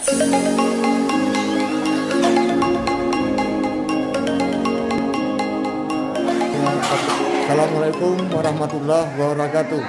Assalamualaikum warahmatullahi wabarakatuh.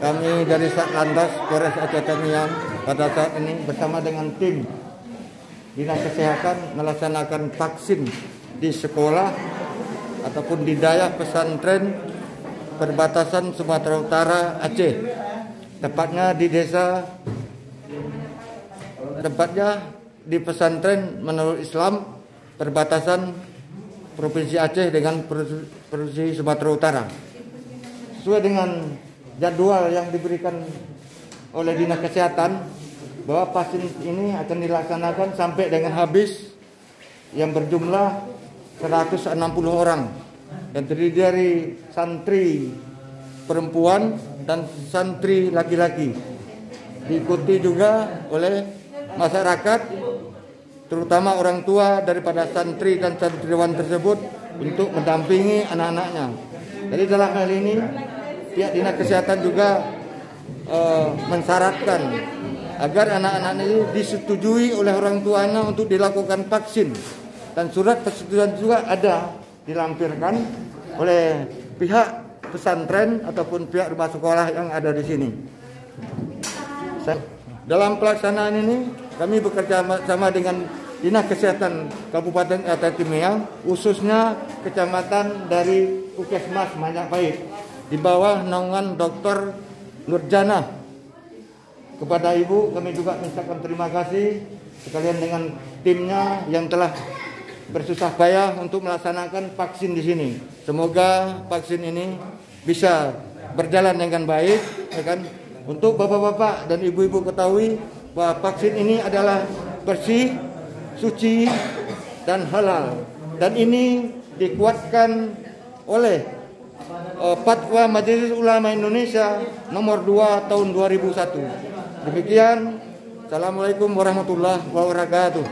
Kami dari Satlantas Polres Aceh Tamiang pada saat ini bersama dengan tim Dinas Kesehatan melaksanakan vaksin di sekolah ataupun di daerah pesantren perbatasan Sumatera Utara Aceh. Tepatnya di pesantren Menurut Islam perbatasan Provinsi Aceh dengan Provinsi Sumatera Utara. Sesuai dengan jadwal yang diberikan oleh Dinas Kesehatan bahwa vaksin ini akan dilaksanakan sampai dengan habis yang berjumlah 160 orang yang terdiri dari santri perempuan dan santri laki-laki. Diikuti juga oleh masyarakat, terutama orang tua daripada santri dan santriwan tersebut untuk mendampingi anak-anaknya. Jadi dalam hal ini pihak Dinas Kesehatan juga mensyaratkan agar anak-anak ini disetujui oleh orang tuanya untuk dilakukan vaksin, dan surat persetujuan juga ada dilampirkan oleh pihak pesantren ataupun pihak rumah sekolah yang ada di sini. Dalam pelaksanaan ini kami bekerja sama dengan Dinas Kesehatan Kabupaten Aceh Tamiang, khususnya kecamatan dari Puskesmas Majapahit di bawah naungan Dr. Nurjana. Kepada Ibu kami juga mengucapkan terima kasih sekalian dengan timnya yang telah bersusah payah untuk melaksanakan vaksin di sini. Semoga vaksin ini bisa berjalan dengan baik, ya kan? Untuk bapak-bapak dan ibu-ibu ketahui bahwa vaksin ini adalah bersih, suci, dan halal. Dan ini dikuatkan oleh Fatwa Majelis Ulama Indonesia nomor 2 tahun 2001. Demikian, Assalamualaikum warahmatullahi wabarakatuh.